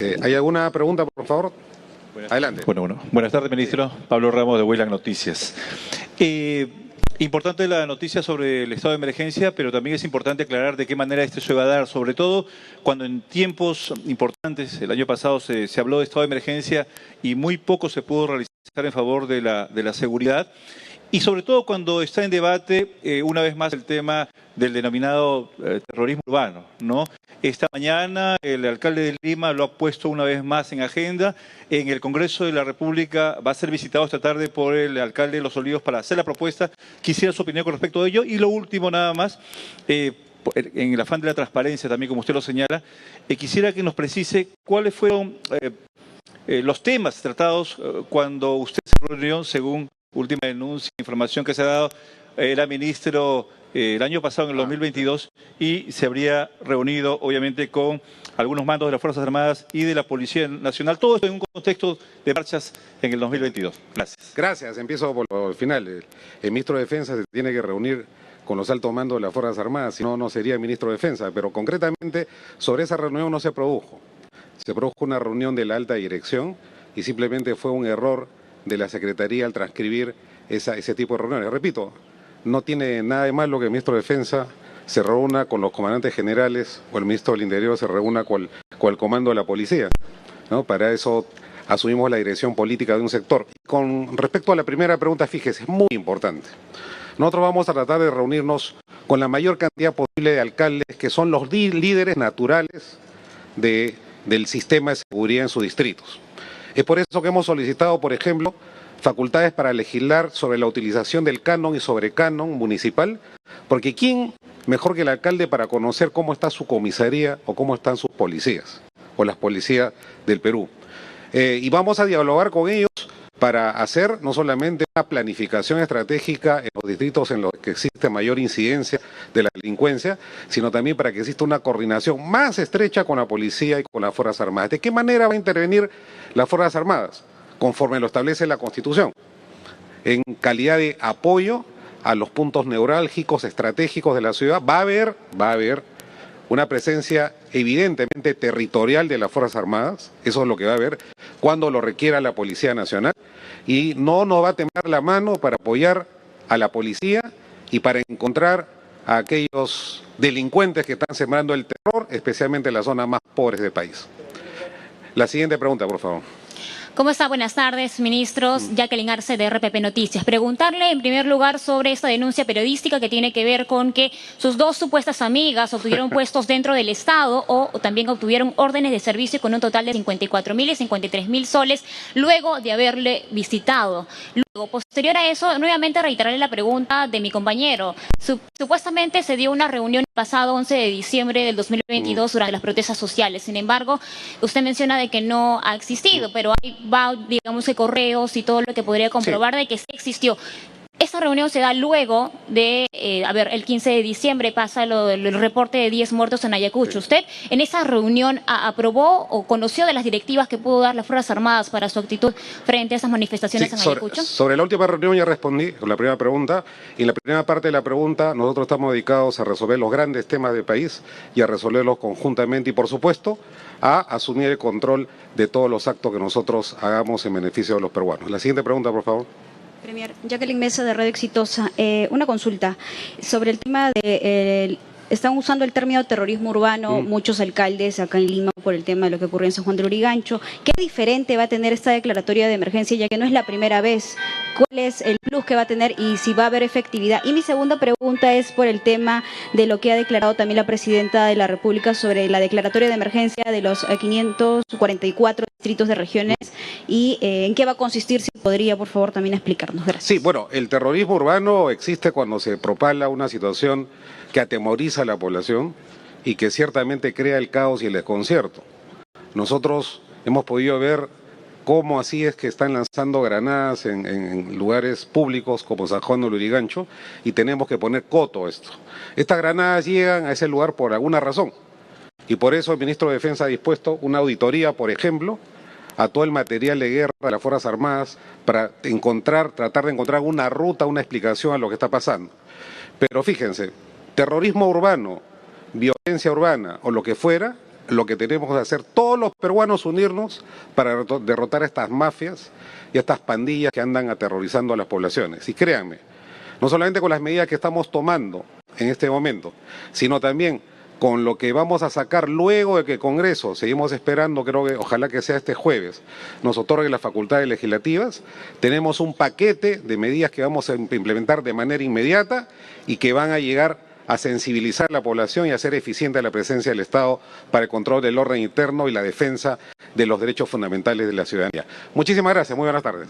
¿Hay alguna pregunta, por favor? Adelante. Buenas tardes, ministro. Pablo Ramos, de Huelan Noticias. Importante la noticia sobre el estado de emergencia, pero también es importante aclarar de qué manera este se va a dar, sobre todo cuando en tiempos importantes, el año pasado se habló de estado de emergencia y muy poco se pudo realizar en favor de la seguridad. Y sobre todo cuando está en debate, una vez más, el tema del denominado terrorismo urbano, ¿no? Esta mañana el alcalde de Lima lo ha puesto una vez más en agenda. En el Congreso de la República va a ser visitado esta tarde por el alcalde de Los Olivos para hacer la propuesta. Quisiera su opinión con respecto a ello. Y lo último, nada más, en el afán de la transparencia también, como usted lo señala, quisiera que nos precise cuáles fueron los temas tratados cuando usted se reunió, según última denuncia, información que se ha dado, era ministro el año pasado, en el 2022, y se habría reunido, obviamente, con algunos mandos de las Fuerzas Armadas y de la Policía Nacional. Todo esto en un contexto de marchas en el 2022. Gracias. Gracias. Empiezo por el final. El ministro de Defensa se tiene que reunir con los altos mandos de las Fuerzas Armadas, si no, no sería ministro de Defensa. Pero concretamente, sobre esa reunión no se produjo. Se produjo una reunión de la alta dirección y simplemente fue un error de la Secretaría al transcribir ese tipo de reuniones. Repito, no tiene nada de malo que el ministro de Defensa se reúna con los comandantes generales o el ministro del Interior se reúna con el comando de la policía, ¿no? Para eso asumimos la dirección política de un sector. Con respecto a la primera pregunta, fíjese, es muy importante. Nosotros vamos a tratar de reunirnos con la mayor cantidad posible de alcaldes que son los líderes naturales del sistema de seguridad en sus distritos. Es por eso que hemos solicitado, por ejemplo, facultades para legislar sobre la utilización del canon y sobrecanon municipal, porque ¿quién mejor que el alcalde para conocer cómo está su comisaría o cómo están sus policías o las policías del Perú? Y vamos a dialogar con ellos para hacer no solamente una planificación estratégica en los distritos en los que existe mayor incidencia de la delincuencia, sino también para que exista una coordinación más estrecha con la policía y con las Fuerzas Armadas. ¿De qué manera va a intervenir las Fuerzas Armadas? Conforme lo establece la Constitución, en calidad de apoyo a los puntos neurálgicos, estratégicos de la ciudad. Va a haber una presencia evidentemente territorial de las Fuerzas Armadas, eso es lo que va a haber, cuando lo requiera la Policía Nacional, y no nos va a temblar la mano para apoyar a la policía y para encontrar a aquellos delincuentes que están sembrando el terror, especialmente en las zonas más pobres del país. La siguiente pregunta, por favor. ¿Cómo está? Buenas tardes, ministros. Jacqueline Arce, de RPP Noticias. Preguntarle, en primer lugar, sobre esta denuncia periodística que tiene que ver con que sus dos supuestas amigas obtuvieron puestos dentro del Estado o también obtuvieron órdenes de servicio con un total de 54.000 y 53.000 soles luego de haberle visitado. Luego, posterior a eso, nuevamente reiterarle la pregunta de mi compañero. Supuestamente se dio una reunión el pasado 11 de diciembre del 2022 durante las protestas sociales. Sin embargo, usted menciona de que no ha existido, pero hay digamos, correos y todo lo que podría comprobar de que sí existió. Esta reunión se da luego de, el 15 de diciembre pasa el reporte de 10 muertos en Ayacucho. ¿Usted en esa reunión aprobó o conoció de las directivas que pudo dar las Fuerzas Armadas para su actitud frente a esas manifestaciones en Ayacucho? Sobre la última reunión ya respondí con la primera pregunta. Y en la primera parte de la pregunta nosotros estamos dedicados a resolver los grandes temas del país y a resolverlos conjuntamente y, por supuesto, a asumir el control de todos los actos que nosotros hagamos en beneficio de los peruanos. La siguiente pregunta, por favor. Premier, Jacqueline Mesa, de Radio Exitosa. Una consulta sobre el tema de... están usando el término terrorismo urbano muchos alcaldes acá en Lima por el tema de lo que ocurrió en San Juan de Lurigancho. ¿Qué diferente va a tener esta declaratoria de emergencia, ya que no es la primera vez? ¿Cuál es el plus que va a tener y si va a haber efectividad? Y mi segunda pregunta es por el tema de lo que ha declarado también la Presidenta de la República sobre la declaratoria de emergencia de los 544 distritos de regiones y en qué va a consistir, si podría, por favor, también explicarnos. Gracias. Sí, bueno, el terrorismo urbano existe cuando se propala una situación que atemoriza a la población y que ciertamente crea el caos y el desconcierto. Nosotros hemos podido ver cómo así es que están lanzando granadas en lugares públicos como San Juan de Lurigancho y tenemos que poner coto a esto. Estas granadas llegan a ese lugar por alguna razón y por eso el ministro de Defensa ha dispuesto una auditoría, por ejemplo, a todo el material de guerra de las Fuerzas Armadas para tratar de encontrar una ruta, una explicación a lo que está pasando. Pero fíjense, terrorismo urbano, violencia urbana o lo que fuera, lo que tenemos que hacer todos los peruanos, unirnos para derrotar a estas mafias y a estas pandillas que andan aterrorizando a las poblaciones. Y créanme, no solamente con las medidas que estamos tomando en este momento, sino también con lo que vamos a sacar luego de que el Congreso, seguimos esperando, creo que ojalá que sea este jueves, nos otorgue las facultades legislativas, tenemos un paquete de medidas que vamos a implementar de manera inmediata y que van a llegar a sensibilizar a la población y a hacer eficiente la presencia del Estado para el control del orden interno y la defensa de los derechos fundamentales de la ciudadanía. Muchísimas gracias, muy buenas tardes.